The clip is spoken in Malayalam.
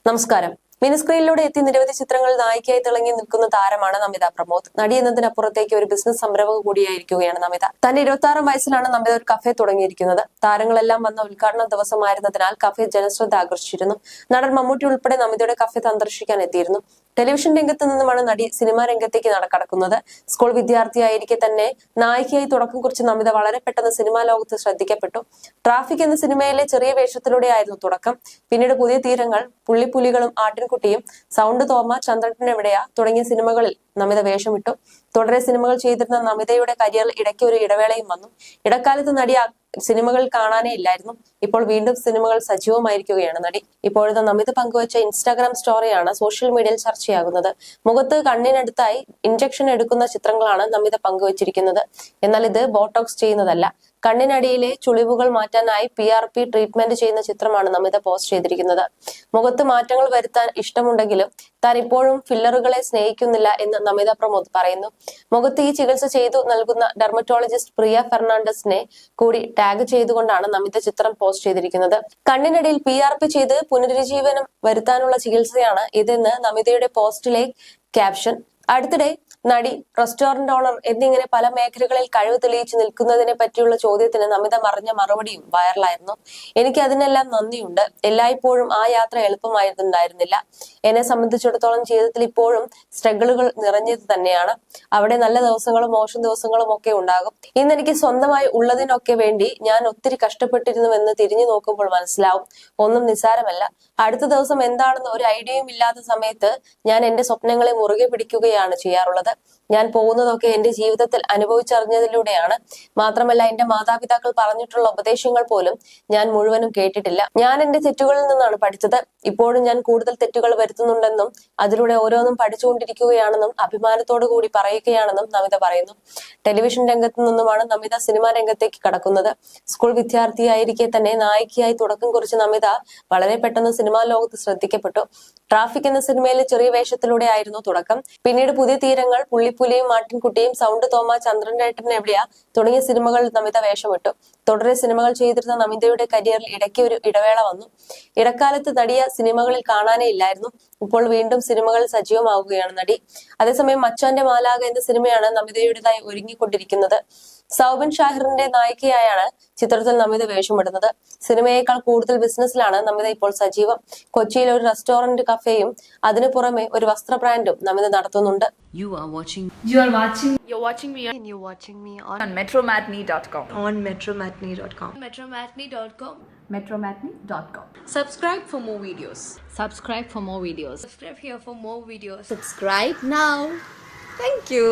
നമസ്കാരം. മിനിസ്ക്രീനിലൂടെ എത്തി നിരവധി ചിത്രങ്ങളിൽ നായികയായി തിളങ്ങി നിൽക്കുന്ന താരമാണ് നമിത പ്രമോദ്. നടി എന്നതിനപ്പുറത്തേക്ക് ഒരു ബിസിനസ് സംരംഭക കൂടിയായിരിക്കുകയാണ് നമിത. തന്റെ 26 വയസ്സിലാണ് നമിത ഒരു കഫേ തുടങ്ങിയിരിക്കുന്നത്. താരങ്ങളെല്ലാം വന്ന ഉദ്ഘാടന ദിവസമായിരുന്നതിനാൽ കഫേ ജനശ്രദ്ധ ആകർഷിച്ചിരുന്നു. നടൻ മമ്മൂട്ടി ഉൾപ്പെടെ നമിതയുടെ കഫേ സന്ദർശിക്കാൻ എത്തിയിരുന്നു. ടെലിവിഷൻ രംഗത്ത് നിന്നുമാണ് നടി സിനിമാ രംഗത്തേക്ക് കടക്കുന്നത്. സ്കൂൾ വിദ്യാർത്ഥിയായിരിക്കെ തന്നെ നായികയായി തുടക്കം കുറിച്ച് നമിത വളരെ പെട്ടെന്ന് സിനിമാ ലോകത്ത് ശ്രദ്ധിക്കപ്പെട്ടു. ട്രാഫിക് എന്ന സിനിമയിലെ ചെറിയ വേഷത്തിലൂടെയായിരുന്നു തുടക്കം. പിന്നീട് പുതിയ തീരങ്ങൾ, പുള്ളിപ്പുലികളും ആട്ടിൻകുട്ടിയും, സൗണ്ട് തോമ, ചന്ദ്രനെവിടെയാ തുടങ്ങിയ സിനിമകളിൽ നമിത വേഷമിട്ടു. തുടരെ സിനിമകൾ ചെയ്തിരുന്ന നമിതയുടെ കരിയറിൽ ഇടയ്ക്ക് ഒരു ഇടവേളയും വന്നു. ഇടക്കാലത്ത് നടി സിനിമകൾ കാണാനേ ഇല്ലായിരുന്നു. ഇപ്പോൾ വീണ്ടും സിനിമകൾ സജീവമായിരിക്കുകയാണ് നടി. ഇപ്പോഴത്തെ നമിത പങ്കുവച്ച ഇൻസ്റ്റാഗ്രാം സ്റ്റോറിയാണ് സോഷ്യൽ മീഡിയയിൽ ചർച്ചയാകുന്നത്. മുഖത്ത് കണ്ണിനടുത്തായി ഇഞ്ചക്ഷൻ എടുക്കുന്ന ചിത്രങ്ങളാണ് നമിത പങ്കുവച്ചിരിക്കുന്നത്. എന്നാൽ ഇത് ബോട്ടോക്സ് ചെയ്യുന്നതല്ല. കണ്ണിനടിയിലെ ചുളിവുകൾ മാറ്റാനായി PRP ട്രീറ്റ്മെന്റ് ചെയ്യുന്ന ചിത്രമാണ് നമിത പോസ്റ്റ് ചെയ്തിരിക്കുന്നത്. മുഖത്ത് മാറ്റങ്ങൾ വരുത്താൻ ഇഷ്ടമുണ്ടെങ്കിലും താൻ ഇപ്പോഴും ഫില്ലറുകളെ സ്നേഹിക്കുന്നില്ല എന്ന് നമിത പ്രമോദ് പറയുന്നു. മുഖത്ത് ഈ ചികിത്സ ചെയ്തു നൽകുന്ന ഡെർമറ്റോളജിസ്റ്റ് പ്രിയ ഫെർണാണ്ടസിനെ കൂടി ടാഗ് ചെയ്തുകൊണ്ടാണ് നമിത ചിത്രം പോസ്റ്റ് ചെയ്തിരിക്കുന്നത്. കണ്ണിനടിയിൽ PRP ചെയ്ത് പുനരുജ്ജീവനം വരുത്താനുള്ള ചികിത്സയാണ് ഇതെന്ന് നമിതയുടെ പോസ്റ്റിലെ ക്യാപ്ഷൻ. അടുത്തിടെ നടി, റെസ്റ്റോറന്റ് ഓണർ എന്നിങ്ങനെ പല മേഖലകളിൽ കഴിവ് തെളിയിച്ചു നിൽക്കുന്നതിനെ പറ്റിയുള്ള ചോദ്യത്തിന് നമിത മറിഞ്ഞ മറുപടിയും വൈറലായിരുന്നു. എനിക്ക് അതിനെല്ലാം നന്ദിയുണ്ട്. എല്ലായ്പ്പോഴും ആ യാത്ര എളുപ്പമായിരുന്നുണ്ടായിരുന്നില്ല. എന്നെ സംബന്ധിച്ചിടത്തോളം ജീവിതത്തിൽ ഇപ്പോഴും സ്ട്രഗിളുകൾ നിറഞ്ഞത് തന്നെയാണ്. അവിടെ നല്ല ദിവസങ്ങളും മോശം ദിവസങ്ങളും ഒക്കെ ഉണ്ടാകും. ഇന്ന് എനിക്ക് സ്വന്തമായി ഉള്ളതിനൊക്കെ വേണ്ടി ഞാൻ ഒത്തിരി കഷ്ടപ്പെട്ടിരുന്നുവെന്ന് തിരിഞ്ഞു നോക്കുമ്പോൾ മനസ്സിലാവും, ഒന്നും നിസ്സാരമല്ല. അടുത്ത ദിവസം എന്താണെന്ന് ഒരു ഐഡിയയും ഇല്ലാത്ത സമയത്ത് ഞാൻ എന്റെ സ്വപ്നങ്ങളെ മുറുകെ പിടിക്കുകയാണ് ചെയ്യാറുള്ളത്. ഞാൻ പോകുന്നതൊക്കെ എന്റെ ജീവിതത്തിൽ അനുഭവിച്ചറിഞ്ഞതിലൂടെയാണ്. മാത്രമല്ല, എന്റെ മാതാപിതാക്കൾ പറഞ്ഞിട്ടുള്ള ഉപദേശങ്ങൾ പോലും ഞാൻ മുഴുവനും കേട്ടിട്ടില്ല. ഞാൻ എന്റെ തെറ്റുകളിൽ നിന്നാണ് പഠിച്ചത്. ഇപ്പോഴും ഞാൻ കൂടുതൽ തെറ്റുകൾ വരുത്തുന്നുണ്ടെന്നും അതിലൂടെ ഓരോന്നും പഠിച്ചുകൊണ്ടിരിക്കുകയാണെന്നും അഭിമാനത്തോടു കൂടി പറയുകയാണെന്നും നമിത പറയുന്നു. ടെലിവിഷൻ രംഗത്തു നിന്നുമാണ് നമിത സിനിമാ രംഗത്തേക്ക് കടക്കുന്നത്. സ്കൂൾ വിദ്യാർത്ഥിയായിരിക്കെ തന്നെ നായികയായി തുടക്കം കുറിച്ച് നമിത വളരെ പെട്ടെന്ന് സിനിമാ ലോകത്ത് ശ്രദ്ധിക്കപ്പെട്ടു. ട്രാഫിക് എന്ന സിനിമയിലെ ചെറിയ വേഷത്തിലൂടെ ആയിരുന്നു തുടക്കം. പിന്നീട് പുതിയ തീരങ്ങൾ, പുള്ളിപ്പുലിയും ആട്ടിൻകുട്ടിയും, സൗണ്ട് തോമ, ചന്ദ്രനെവിടെയാ തുടങ്ങിയ സിനിമകളിൽ നമിത വേഷമിട്ടു. തുടരെ സിനിമകൾ ചെയ്തിരുന്ന നമിതയുടെ കരിയറിൽ ഇടയ്ക്ക് ഒരു ഇടവേള വന്നു. ഇടക്കാലത്ത് നടിയ സിനിമകളിൽ കാണാനേ ഇല്ലായിരുന്നു. ഇപ്പോൾ വീണ്ടും സിനിമകളിൽ സജീവമാവുകയാണ് നടി. അതേസമയം മച്ചാന്റെ മാലാഖ എന്ന സിനിമയാണ് നമിതയുടേതായി ഒരുങ്ങിക്കൊണ്ടിരിക്കുന്നത്. സൗബിൻ ഷാഹിറിന്റെ നായികയായാണ് ചിത്രത്തിൽ നമിത വേഷമിടുന്നത്. സിനിമയേക്കാൾ കൂടുതൽ ബിസിനസ്സിലാണ് നമിത ഇപ്പോൾ സജീവം. കൊച്ചിയിൽ ഒരു റെസ്റ്റോറന്റ്, കഫേയും അതിനു പുറമെ ഒരു വസ്ത്ര ബ്രാൻഡും നമിത നടത്തുന്നുണ്ട്. You're watching me on metromatney.com. metromatney.com. metromatney.com. Subscribe for more videos. Subscribe for more videos. Subscribe here for more videos. Subscribe now. Thank you.